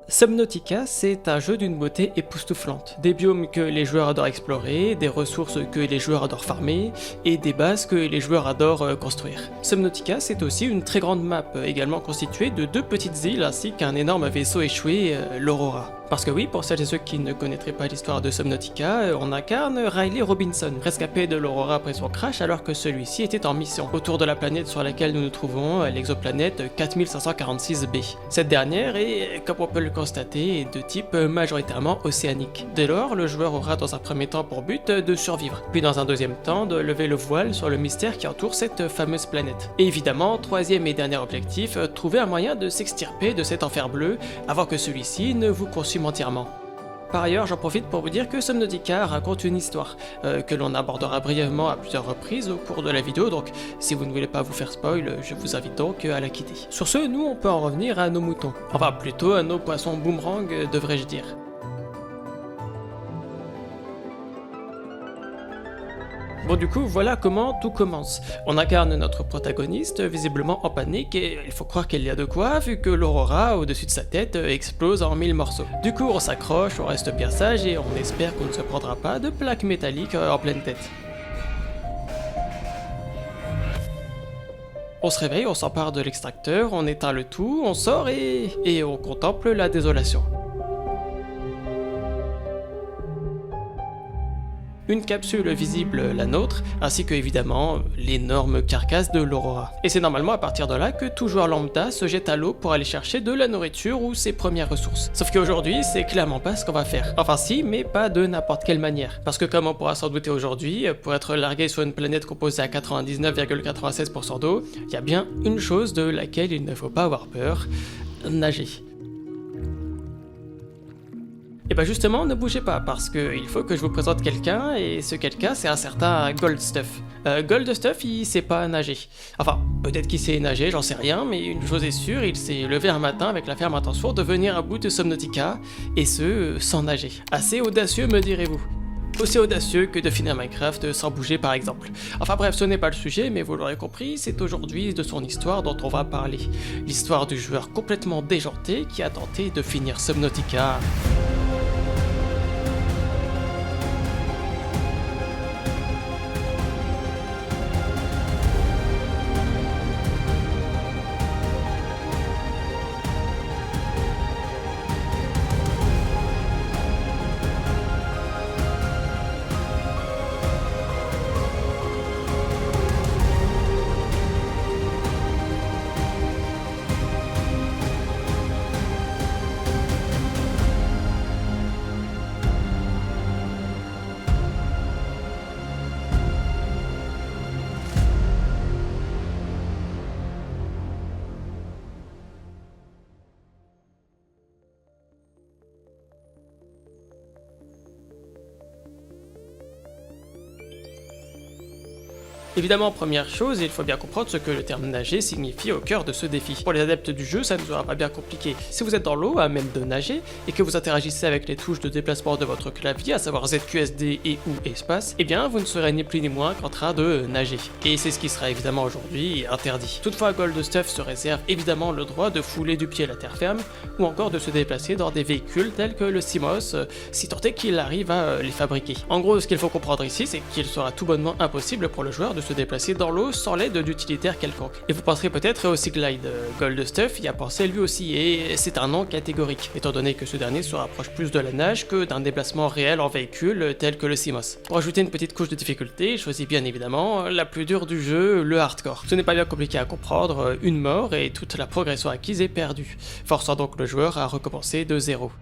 Subnautica, c'est un jeu d'une beauté époustouflante. Des biomes que les joueurs adorent explorer, des ressources que les joueurs adorent farmer, et des bases que les joueurs adorent construire. Subnautica, c'est aussi une très grande map, également constituée de deux petites îles ainsi qu'un énorme vaisseau échoué, l'Aurora. Parce que oui, pour celles et ceux qui ne connaîtraient pas l'histoire de Subnautica, on incarne Riley Robinson, rescapé de l'Aurora après son crash alors que celui-ci était en mission, autour de la planète sur laquelle nous nous trouvons, l'exoplanète 4546b. Cette dernière est, comme on peut le constater, de type majoritairement océanique. Dès lors, le joueur aura dans un premier temps pour but de survivre, puis dans un deuxième temps de lever le voile sur le mystère qui entoure cette fameuse planète. Et évidemment, troisième et dernier objectif, trouver un moyen de s'extirper de cet enfer bleu avant que celui-ci ne vous consume entièrement. Par ailleurs, j'en profite pour vous dire que Subnautica raconte une histoire, que l'on abordera brièvement à plusieurs reprises au cours de la vidéo, donc si vous ne voulez pas vous faire spoil, je vous invite donc à la quitter. Sur ce, nous on peut en revenir à nos moutons. Enfin plutôt à nos poissons boomerang, devrais-je dire. Bon du coup, voilà comment tout commence. On incarne notre protagoniste, visiblement en panique, et il faut croire qu'il y a de quoi, vu que l'Aurora, au-dessus de sa tête, explose en 1000 morceaux. Du coup, on s'accroche, on reste bien sage, et on espère qu'on ne se prendra pas de plaques métalliques en pleine tête. On se réveille, on s'empare de l'extracteur, on éteint le tout, on sort et on contemple la désolation. Une capsule visible, la nôtre, ainsi que évidemment l'énorme carcasse de l'Aurora. Et c'est normalement à partir de là que tout joueur lambda se jette à l'eau pour aller chercher de la nourriture ou ses premières ressources. Sauf qu'aujourd'hui, c'est clairement pas ce qu'on va faire. Enfin si, mais pas de n'importe quelle manière. Parce que comme on pourra s'en douter aujourd'hui, pour être largué sur une planète composée à 99,96% d'eau, il y a bien une chose de laquelle il ne faut pas avoir peur, nager. Et bah justement, ne bougez pas, parce qu'il faut que je vous présente quelqu'un, et ce quelqu'un, c'est un certain Goldstuff. Goldstuff, il sait pas nager. Enfin, peut-être qu'il sait nager, j'en sais rien, mais une chose est sûre, il s'est levé un matin avec la ferme intention de venir à bout de Subnautica, et ce, sans nager. Assez audacieux, me direz-vous. Aussi audacieux que de finir Minecraft sans bouger par exemple. Enfin bref, ce n'est pas le sujet, mais vous l'aurez compris, c'est aujourd'hui de son histoire dont on va parler. L'histoire du joueur complètement déjanté qui a tenté de finir Subnautica. Évidemment, première chose, il faut bien comprendre ce que le terme nager signifie au cœur de ce défi. Pour les adeptes du jeu, ça ne sera pas bien compliqué. Si vous êtes dans l'eau, à même de nager, et que vous interagissez avec les touches de déplacement de votre clavier, à savoir ZQSD et ou espace, eh bien vous ne serez ni plus ni moins qu'en train de nager. Et c'est ce qui sera évidemment aujourd'hui interdit. Toutefois, Goldstuff se réserve évidemment le droit de fouler du pied la terre ferme, ou encore de se déplacer dans des véhicules tels que le Simos, si tant est qu'il arrive à les fabriquer. En gros, ce qu'il faut comprendre ici, c'est qu'il sera tout bonnement impossible pour le joueur de se déplacer dans l'eau sans l'aide d'utilitaires quelconque. Et vous penserez peut-être au Seaglide. Goldstuff y a pensé lui aussi, et c'est un non catégorique, étant donné que ce dernier se rapproche plus de la nage que d'un déplacement réel en véhicule tel que le Simos. Pour ajouter une petite couche de difficulté, choisis bien évidemment la plus dure du jeu, le hardcore. Ce n'est pas bien compliqué à comprendre, une mort et toute la progression acquise est perdue, forçant donc le joueur à recommencer de zéro.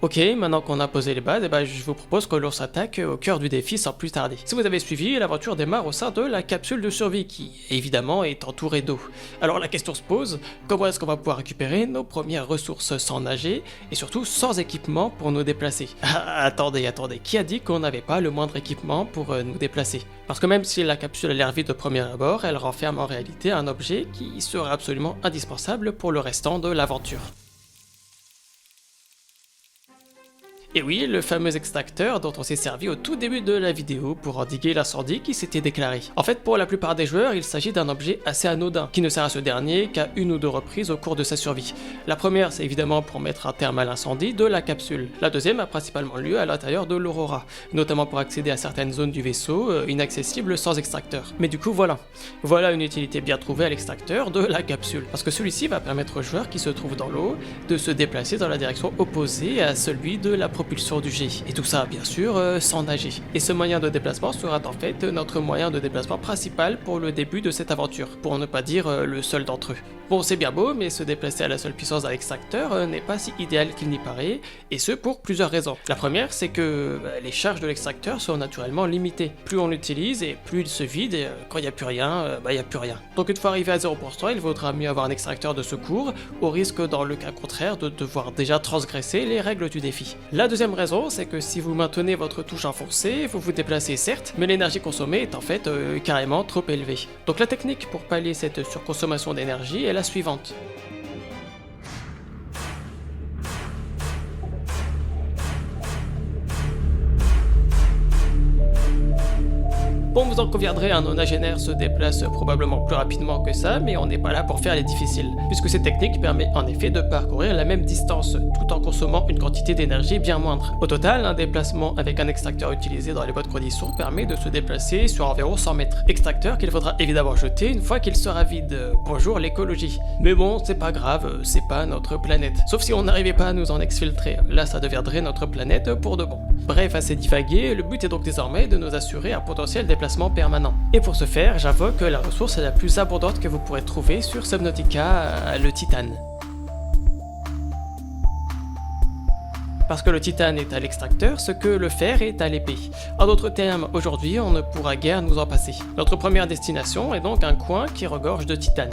Ok, maintenant qu'on a posé les bases, je vous propose que l'on s'attaque au cœur du défi sans plus tarder. Si vous avez suivi, l'aventure démarre au sein de la capsule de survie qui, évidemment, est entourée d'eau. Alors la question se pose, comment est-ce qu'on va pouvoir récupérer nos premières ressources sans nager, et surtout sans équipement pour nous déplacer? Attendez, qui a dit qu'on n'avait pas le moindre équipement pour nous déplacer? Parce que même si la capsule a l'air vide de premier abord, elle renferme en réalité un objet qui sera absolument indispensable pour le restant de l'aventure. Et oui, le fameux extracteur dont on s'est servi au tout début de la vidéo pour endiguer l'incendie qui s'était déclaré. En fait, pour la plupart des joueurs, il s'agit d'un objet assez anodin, qui ne sert à ce dernier qu'à une ou deux reprises au cours de sa survie. La première, c'est évidemment pour mettre un terme à l'incendie de la capsule. La deuxième a principalement lieu à l'intérieur de l'Aurora, notamment pour accéder à certaines zones du vaisseau inaccessibles sans extracteur. Mais du coup, voilà une utilité bien trouvée à l'extracteur de la capsule, parce que celui-ci va permettre aux joueurs qui se trouvent dans l'eau de se déplacer dans la direction opposée à celui de la propulsion du jet. Et tout ça, bien sûr, sans nager. Et ce moyen de déplacement sera en fait notre moyen de déplacement principal pour le début de cette aventure, pour ne pas dire le seul d'entre eux. Bon, c'est bien beau, mais se déplacer à la seule puissance d'un extracteur n'est pas si idéal qu'il n'y paraît, et ce pour plusieurs raisons. La première, c'est que les charges de l'extracteur sont naturellement limitées. Plus on l'utilise, et plus il se vide, et quand il n'y a plus rien, il n'y a plus rien. Donc une fois arrivé à 0%, il vaudra mieux avoir un extracteur de secours, au risque dans le cas contraire de devoir déjà transgresser les règles du défi. La deuxième raison, c'est que si vous maintenez votre touche enfoncée, vous vous déplacez certes, mais l'énergie consommée est en fait carrément trop élevée. Donc la technique pour pallier cette surconsommation d'énergie est la suivante. Bon, vous en conviendrez, un nonagénaire se déplace probablement plus rapidement que ça, mais on n'est pas là pour faire les difficiles, puisque cette technique permet en effet de parcourir la même distance, tout en consommant une quantité d'énergie bien moindre. Au total, un déplacement avec un extracteur utilisé dans les bonnes conditions permet de se déplacer sur environ 100 mètres. Extracteur qu'il faudra évidemment jeter une fois qu'il sera vide. Bonjour l'écologie. Mais bon, c'est pas grave, c'est pas notre planète. Sauf si on n'arrivait pas à nous en exfiltrer, là ça deviendrait notre planète pour de bon. Bref, assez divagué, le but est donc désormais de nous assurer un potentiel déplacement permanent. Et pour ce faire, j'invoque la ressource la plus abondante que vous pourrez trouver sur Subnautica, le titane. Parce que le titane est à l'extracteur, ce que le fer est à l'épée. En d'autres termes, aujourd'hui, on ne pourra guère nous en passer. Notre première destination est donc un coin qui regorge de titane.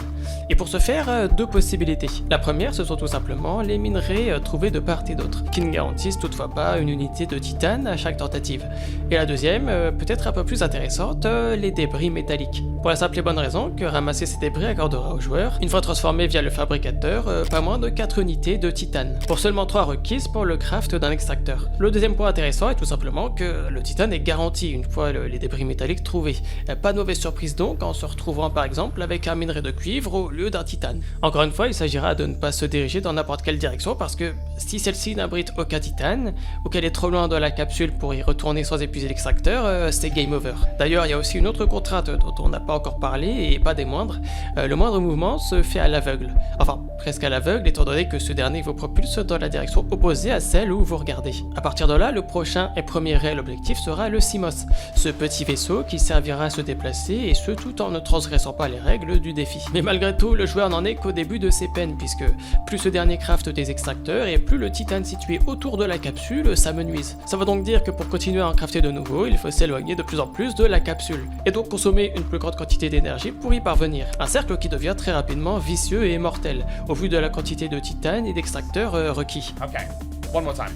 Et pour ce faire, deux possibilités. La première, ce sont tout simplement les minerais trouvés de part et d'autre, qui ne garantissent toutefois pas une unité de titane à chaque tentative. Et la deuxième, peut-être un peu plus intéressante, les débris métalliques. Pour la simple et bonne raison que ramasser ces débris accordera aux joueurs, une fois transformés via le fabricateur, pas moins de 4 unités de titane, pour seulement 3 requises pour le craft d'un extracteur. Le deuxième point intéressant est tout simplement que le titane est garanti une fois les débris métalliques trouvés. Pas de mauvaise surprise donc en se retrouvant par exemple avec un minerai de cuivre au lieu d'un titane. Encore une fois, il s'agira de ne pas se diriger dans n'importe quelle direction parce que si celle-ci n'abrite aucun titane ou qu'elle est trop loin de la capsule pour y retourner sans épuiser l'extracteur, c'est game over. D'ailleurs, il y a aussi une autre contrainte dont on n'a pas encore parlé et pas des moindres. Le moindre mouvement se fait à l'aveugle. Enfin, presque à l'aveugle étant donné que ce dernier vous propulse dans la direction opposée à celle où vous regardez. A partir de là, le prochain et premier réel objectif sera le Simos, ce petit vaisseau qui servira à se déplacer et ce tout en ne transgressant pas les règles du défi. Mais malgré tout, le joueur n'en est qu'au début de ses peines puisque plus ce dernier crafte des extracteurs et plus le titane situé autour de la capsule s'amenuise. Ça veut donc dire que pour continuer à en crafter de nouveau, il faut s'éloigner de plus en plus de la capsule et donc consommer une plus grande quantité d'énergie pour y parvenir. Un cercle qui devient très rapidement vicieux et mortel au vu de la quantité de titane et d'extracteurs requis. Okay, one more time.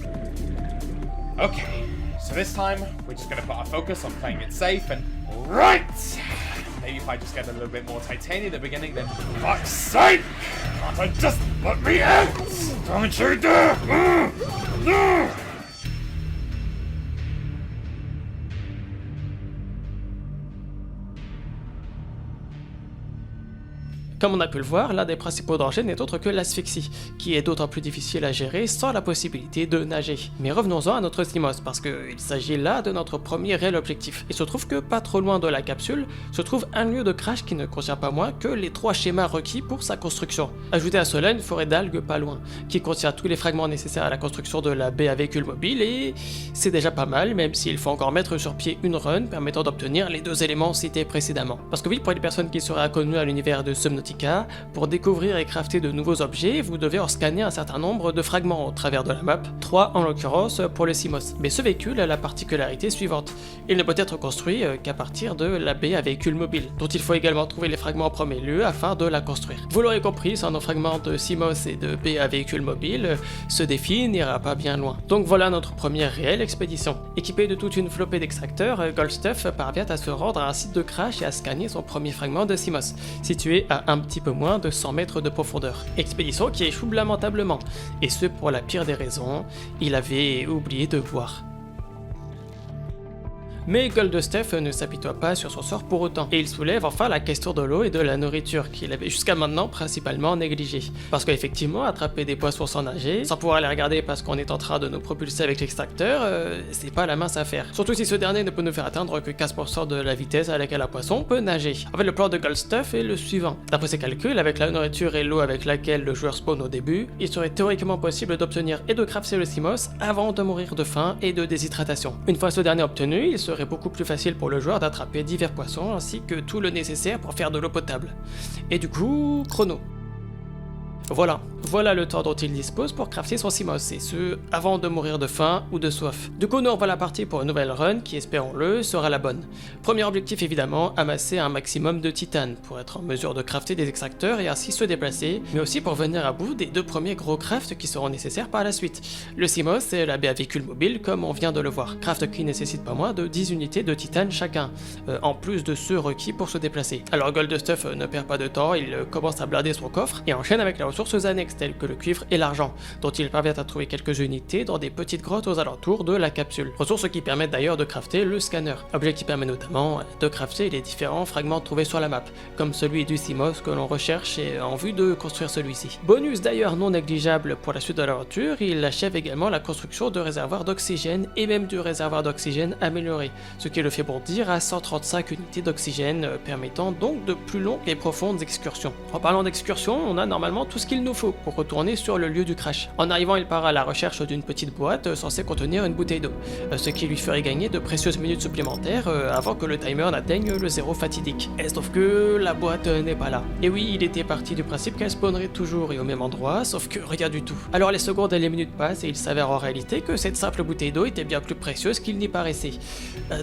Okay, so this time we're just gonna put our focus on playing it safe and right. Maybe if I just get a little bit more titanium at the beginning, then fuck's sake! Can't I just let me in? Don't you dare! No! Comme on a pu le voir, l'un des principaux dangers n'est autre que l'asphyxie, qui est d'autant plus difficile à gérer sans la possibilité de nager. Mais revenons-en à notre Simos, parce qu'il s'agit là de notre premier réel objectif. Il se trouve que pas trop loin de la capsule se trouve un lieu de crash qui ne contient pas moins que les 3 schémas requis pour sa construction. Ajoutez à cela une forêt d'algues pas loin, qui contient tous les fragments nécessaires à la construction de la baie à véhicule mobile et c'est déjà pas mal, même s'il faut encore mettre sur pied une run permettant d'obtenir les 2 éléments cités précédemment. Parce que oui, pour les personnes qui seraient inconnues à l'univers de Subnautica, pour découvrir et crafter de nouveaux objets, vous devez en scanner un certain nombre de fragments au travers de la map, 3 en l'occurrence pour le Simos. Mais ce véhicule a la particularité suivante, il ne peut être construit qu'à partir de la baie à véhicule mobile, dont il faut également trouver les fragments en premier lieu afin de la construire. Vous l'aurez compris, sans nos fragments de Simos et de baie à véhicule mobile, ce défi n'ira pas bien loin. Donc voilà notre première réelle expédition. Équipé de toute une flopée d'extracteurs, Goldstuff parvient à se rendre à un site de crash et à scanner son premier fragment de Simos, situé à 1 petit peu moins de 100 mètres de profondeur. Expédition qui échoue lamentablement, et ce pour la pire des raisons, il avait oublié de boire. Mais Goldstuff ne s'apitoie pas sur son sort pour autant, et il soulève enfin la question de l'eau et de la nourriture qu'il avait jusqu'à maintenant principalement négligée. Parce qu'effectivement, attraper des poissons sans nager, sans pouvoir les regarder parce qu'on est en train de nous propulser avec l'extracteur, c'est pas la mince affaire. Surtout si ce dernier ne peut nous faire atteindre que 15% de la vitesse à laquelle un poisson peut nager. En fait, le plan de Goldstuff est le suivant. D'après ses calculs, avec la nourriture et l'eau avec laquelle le joueur spawn au début, il serait théoriquement possible d'obtenir et de crafter le Simos avant de mourir de faim et de déshydratation. Une fois ce dernier obtenu, il serait beaucoup plus facile pour le joueur d'attraper divers poissons ainsi que tout le nécessaire pour faire de l'eau potable. Et du coup, chrono. Voilà le temps dont il dispose pour crafter son Simos, et ce, avant de mourir de faim ou de soif. Du coup, nous revoilà partis pour une nouvelle run qui, espérons-le, sera la bonne. Premier objectif évidemment, amasser un maximum de titane pour être en mesure de crafter des extracteurs et ainsi se déplacer, mais aussi pour venir à bout des 2 premiers gros crafts qui seront nécessaires par la suite. Le Simos et la BA véhicule mobile comme on vient de le voir, craft qui nécessite pas moins de 10 unités de titane chacun, en plus de ceux requis pour se déplacer. Alors Goldstuff ne perd pas de temps, il commence à blinder son coffre et enchaîne avec les ressources annexes telles que le cuivre et l'argent, dont il parvient à trouver quelques unités dans des petites grottes aux alentours de la capsule. Ressources qui permettent d'ailleurs de crafter le scanner, objet qui permet notamment de crafter les différents fragments trouvés sur la map, comme celui du Simos que l'on recherche et en vue de construire celui-ci. Bonus d'ailleurs non négligeable pour la suite de l'aventure, il achève également la construction de réservoirs d'oxygène et même du réservoir d'oxygène amélioré, ce qui le fait bondir à 135 unités d'oxygène, permettant donc de plus longues et profondes excursions. En parlant d'excursions, on a normalement tout ce qu'il nous faut pour retourner sur le lieu du crash. En arrivant, il part à la recherche d'une petite boîte censée contenir une bouteille d'eau, ce qui lui ferait gagner de précieuses minutes supplémentaires avant que le timer n'atteigne le 0 fatidique. Et sauf que la boîte n'est pas là. Et oui, il était parti du principe qu'elle spawnerait toujours et au même endroit, sauf que rien du tout. Alors les secondes et les minutes passent et il s'avère en réalité que cette simple bouteille d'eau était bien plus précieuse qu'il n'y paraissait.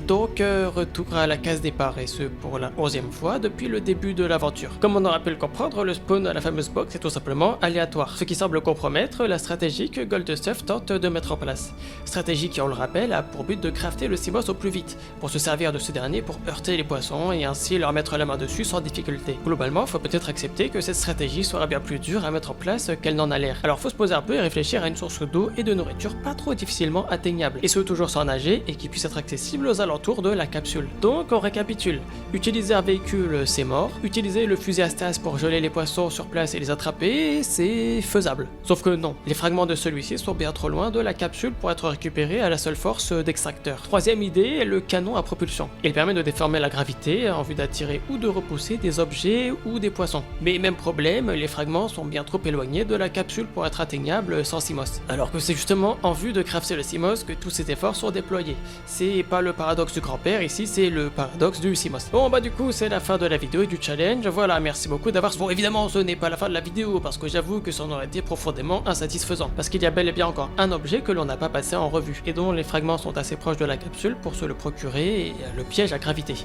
Donc retour à la case départ, et ce pour la 11e fois depuis le début de l'aventure. Comme on aura pu le comprendre, le spawn à la fameuse box est tout simplement aléatoire, ce qui semble compromettre la stratégie que Goldstuff tente de mettre en place. Stratégie qui, on le rappelle, a pour but de crafter le Simos au plus vite, pour se servir de ce dernier pour heurter les poissons et ainsi leur mettre la main dessus sans difficulté. Globalement, faut peut-être accepter que cette stratégie sera bien plus dure à mettre en place qu'elle n'en a l'air. Alors faut se poser un peu et réfléchir à une source d'eau et de nourriture pas trop difficilement atteignable, et ce toujours sans nager et qui puisse être accessible aux alentours de la capsule. Donc on récapitule. Utiliser un véhicule, c'est mort. Utiliser le fusil à stas pour geler les poissons sur place et les attraper, c'est faisable. Sauf que non, les fragments de celui-ci sont bien trop loin de la capsule pour être récupérés à la seule force d'extracteur. Troisième idée est le canon à propulsion. Il permet de déformer la gravité en vue d'attirer ou de repousser des objets ou des poissons. Mais même problème, les fragments sont bien trop éloignés de la capsule pour être atteignables sans Simos. Alors que c'est justement en vue de crafter le Simos que tous ces efforts sont déployés. C'est pas le paradoxe du grand-père, ici c'est le paradoxe du Simos. Bon bah du coup c'est la fin de la vidéo et du challenge. Voilà, merci beaucoup d'avoir... Bon évidemment ce n'est pas la fin de la vidéo parce que j'avoue que ça en aurait été profondément insatisfaisant, parce qu'il y a bel et bien encore un objet que l'on n'a pas passé en revue, et dont les fragments sont assez proches de la capsule pour se le procurer, et le piège à gravité.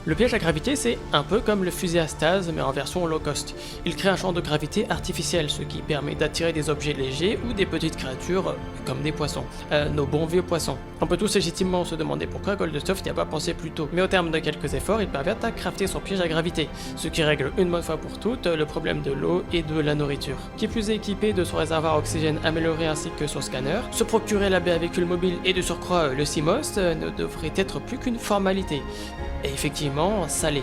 Le piège à gravité, c'est un peu comme le fusil à stase, mais en version low cost. Il crée un champ de gravité artificiel, ce qui permet d'attirer des objets légers ou des petites créatures, comme des poissons. Nos bons vieux poissons. On peut tous légitimement se demander pourquoi Goldstuff n'y a pas pensé plus tôt, mais au terme de quelques efforts, il parvient à crafter son piège à gravité, ce qui règle une bonne fois pour toutes le problème de l'eau et de la nourriture. Qui plus est équipé de son réservoir oxygène amélioré ainsi que son scanner, se procurer la BA véhicule mobile et de surcroît le Simos ne devrait être plus qu'une formalité. Et effectivement, salé.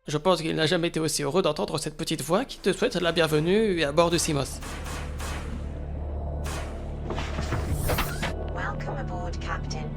Je pense qu'il n'a jamais été aussi heureux d'entendre cette petite voix qui te souhaite la bienvenue à bord du Simos. Welcome aboard, Captain.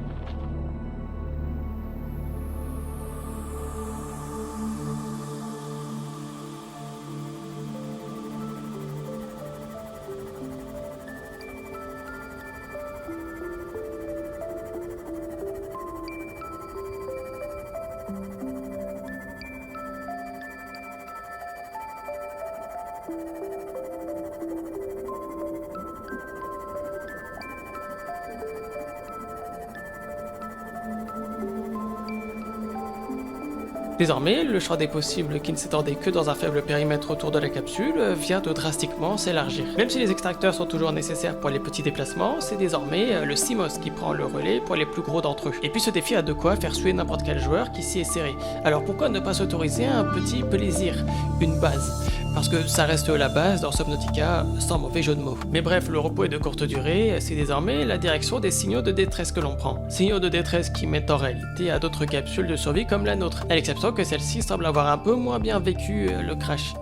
Désormais, le champ des possibles qui ne s'étendait que dans un faible périmètre autour de la capsule vient de drastiquement s'élargir. Même si les extracteurs sont toujours nécessaires pour les petits déplacements, c'est désormais le CMOS qui prend le relais pour les plus gros d'entre eux. Et puis ce défi a de quoi faire suer n'importe quel joueur qui s'y est serré. Alors pourquoi ne pas s'autoriser un petit plaisir, une base? Parce que ça reste la base dans Subnautica, sans mauvais jeu de mots. Mais bref, le repos est de courte durée, c'est désormais la direction des signaux de détresse que l'on prend. Signaux de détresse qui mettent en réalité à d'autres capsules de survie comme la nôtre, à l'exception que celle-ci semble avoir un peu moins bien vécu le crash.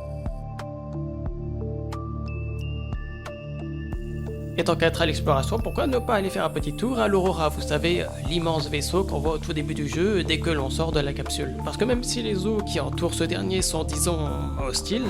Et tant qu'à être à l'exploration, pourquoi ne pas aller faire un petit tour à l'Aurora, vous savez, l'immense vaisseau qu'on voit au tout début du jeu dès que l'on sort de la capsule. Parce que même si les eaux qui entourent ce dernier sont, disons, hostiles,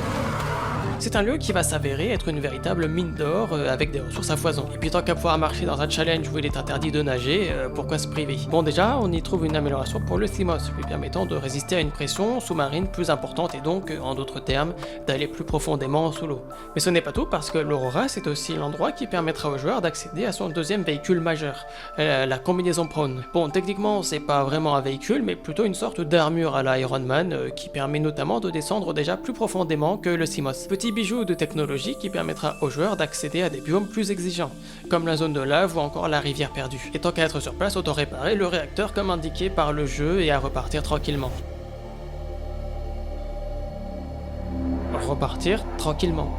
c'est un lieu qui va s'avérer être une véritable mine d'or avec des ressources à foison. Et puis tant qu'à pouvoir marcher dans un challenge où il est interdit de nager, pourquoi se priver? Bon déjà, on y trouve une amélioration pour le CMOS, lui permettant de résister à une pression sous-marine plus importante et donc, en d'autres termes, d'aller plus profondément sous l'eau. Mais ce n'est pas tout parce que l'Aurora c'est aussi l'endroit qui permettra au joueur d'accéder à son deuxième véhicule majeur, la combinaison prone. Bon, techniquement c'est pas vraiment un véhicule, mais plutôt une sorte d'armure à la Iron Man qui permet notamment de descendre déjà plus profondément que le CMOS. Petit bijou de technologie qui permettra aux joueurs d'accéder à des biomes plus exigeants, comme la zone de lave ou encore la rivière perdue. Et tant qu'à être sur place, autant réparer le réacteur comme indiqué par le jeu et à repartir tranquillement. Repartir tranquillement.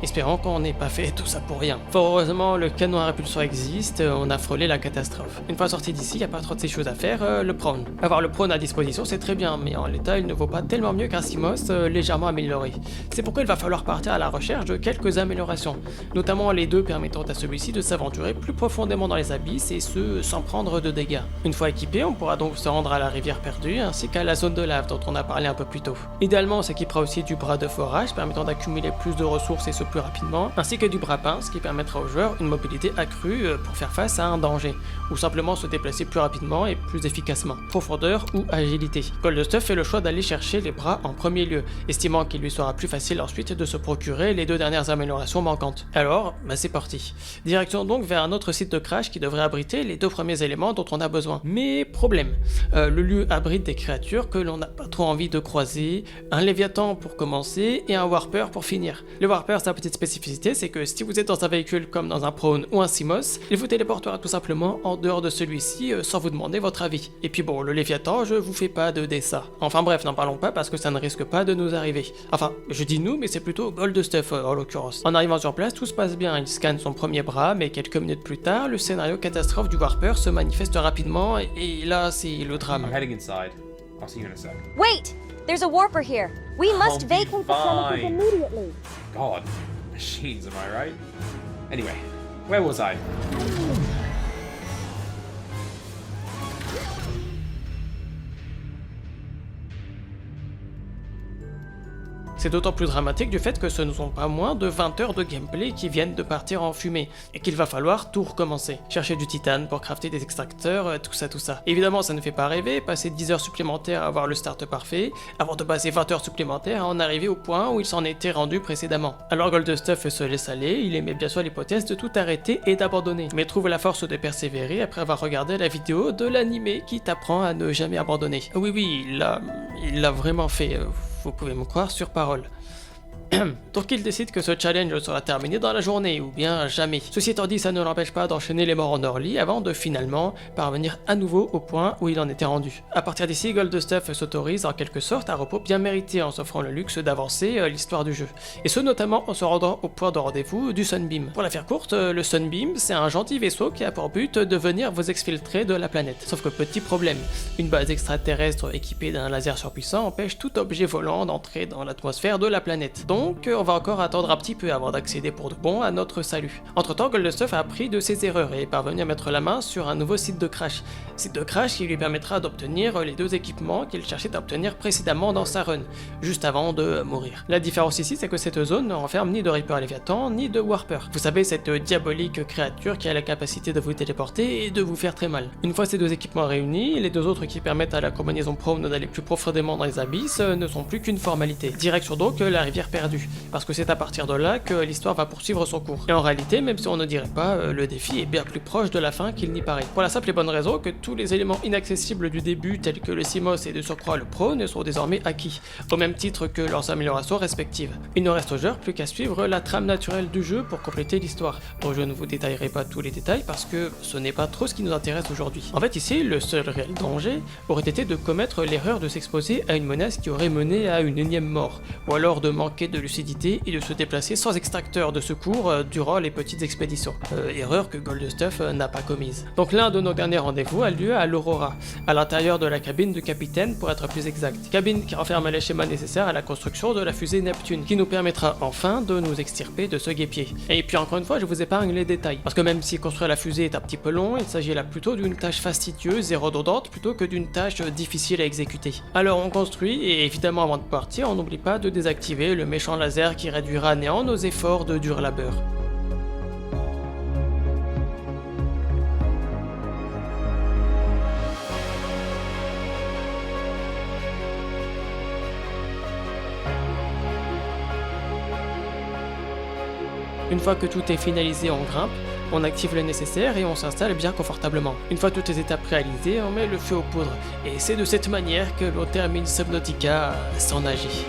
Espérons qu'on n'ait pas fait tout ça pour rien. Fort heureusement, le canon à répulsion existe, on a frôlé la catastrophe. Une fois sorti d'ici, il n'y a pas trop de ces choses à faire, le prone. Avoir le prone à disposition, c'est très bien, mais en l'état, il ne vaut pas tellement mieux qu'un CMOS légèrement amélioré. C'est pourquoi il va falloir partir à la recherche de quelques améliorations, notamment les deux permettant à celui-ci de s'aventurer plus profondément dans les abysses et ce, sans prendre de dégâts. Une fois équipé, on pourra donc se rendre à la rivière perdue ainsi qu'à la zone de lave dont on a parlé un peu plus tôt. Idéalement, on s'équipera aussi du bras de forage permettant d'accumuler plus de ressources et ce plus rapidement, ainsi que du bras pince qui permettra aux joueurs une mobilité accrue pour faire face à un danger, ou simplement se déplacer plus rapidement et plus efficacement. Profondeur ou agilité. Goldstuff fait le choix d'aller chercher les bras en premier lieu, estimant qu'il lui sera plus facile ensuite de se procurer les deux dernières améliorations manquantes. Alors, c'est parti. Direction donc vers un autre site de crash qui devrait abriter les deux premiers éléments dont on a besoin. Mais problème, le lieu abrite des créatures que l'on n'a pas trop envie de croiser, un Léviathan pour commencer et un Warper pour finir. Le Warper, sa petite spécificité, c'est que si vous êtes dans un véhicule comme dans un prone ou un CMOS, il vous téléportera tout simplement en dehors de celui-ci sans vous demander votre avis. Et puis bon, le Léviathan, je vous fais pas de dessin. Enfin bref, n'en parlons pas parce que ça ne risque pas de nous arriver. Enfin, je dis nous, mais c'est plutôt Goldstuff en l'occurrence. En arrivant sur place, tout se passe bien, il scanne son premier bras, mais quelques minutes plus tard, le scénario catastrophe du Warper se manifeste rapidement et là, c'est le drame. I'm heading inside. I'll see you in a sec. Wait! There's a warper here. We must I'll be vacate the premises fine. immediately. God, machines, am I right? Anyway, where was I? C'est d'autant plus dramatique du fait que ce ne sont pas moins de 20 heures de gameplay qui viennent de partir en fumée, et qu'il va falloir tout recommencer. Chercher du titane pour crafter des extracteurs, tout ça. Évidemment, ça ne fait pas rêver, passer 10 heures supplémentaires à avoir le start parfait, avant de passer 20 heures supplémentaires à en arriver au point où il s'en était rendu précédemment. Alors Goldstuff se laisse aller, il émet bien sûr l'hypothèse de tout arrêter et d'abandonner, mais trouve la force de persévérer après avoir regardé la vidéo de l'animé qui t'apprend à ne jamais abandonner. Oui, il l'a vraiment fait. Vous pouvez me croire sur parole. Donc il décide que ce challenge sera terminé dans la journée, ou bien jamais. Ceci étant dit, ça ne l'empêche pas d'enchaîner les morts en early avant de finalement parvenir à nouveau au point où il en était rendu. À partir d'ici, Goldstuff s'autorise en quelque sorte un repos bien mérité en s'offrant le luxe d'avancer l'histoire du jeu. Et ce notamment en se rendant au point de rendez-vous du Sunbeam. Pour la faire courte, le Sunbeam c'est un gentil vaisseau qui a pour but de venir vous exfiltrer de la planète. Sauf que petit problème, une base extraterrestre équipée d'un laser surpuissant empêche tout objet volant d'entrer dans l'atmosphère de la planète. Donc on va encore attendre un petit peu avant d'accéder pour de bon à notre salut. Entre temps, Goldstuff a appris de ses erreurs et est parvenu à mettre la main sur un nouveau site de crash. Site de crash qui lui permettra d'obtenir les deux équipements qu'il cherchait à obtenir précédemment dans sa run, juste avant de mourir. La différence ici, c'est que cette zone ne renferme ni de Reaper Léviathan, ni de Warper. Vous savez, cette diabolique créature qui a la capacité de vous téléporter et de vous faire très mal. Une fois ces deux équipements réunis, les deux autres qui permettent à la combinaison prone d'aller plus profondément dans les abysses ne sont plus qu'une formalité. Direction donc la rivière perdue. perdu, parce que c'est à partir de là que l'histoire va poursuivre son cours. Et en réalité, même si on ne dirait pas, le défi est bien plus proche de la fin qu'il n'y paraît. Pour la simple et bonne raison que tous les éléments inaccessibles du début, tels que le CMOS et de surcroît le Pro, ne sont désormais acquis, au même titre que leurs améliorations respectives. Il ne reste au joueur plus qu'à suivre la trame naturelle du jeu pour compléter l'histoire, dont je ne vous détaillerai pas tous les détails parce que ce n'est pas trop ce qui nous intéresse aujourd'hui. En fait ici, le seul réel danger aurait été de commettre l'erreur de s'exposer à une menace qui aurait mené à une énième mort, ou alors de manquer de lucidité et de se déplacer sans extracteur de secours durant les petites expéditions. Erreur que Goldstuff n'a pas commise. Donc l'un de nos derniers rendez-vous a lieu à l'Aurora, à l'intérieur de la cabine du capitaine pour être plus exact. Cabine qui renferme les schémas nécessaires à la construction de la fusée Neptune, qui nous permettra enfin de nous extirper de ce guêpier. Et puis encore une fois, je vous épargne les détails, parce que même si construire la fusée est un petit peu long, il s'agit là plutôt d'une tâche fastidieuse et redondante plutôt que d'une tâche difficile à exécuter. Alors on construit, et évidemment avant de partir, on n'oublie pas de désactiver le méchant laser qui réduira à néant nos efforts de dur labeur. Une fois que tout est finalisé, on grimpe, on active le nécessaire et on s'installe bien confortablement. Une fois toutes les étapes réalisées, on met le feu aux poudres. Et c'est de cette manière que l'on termine Subnautica sans magie.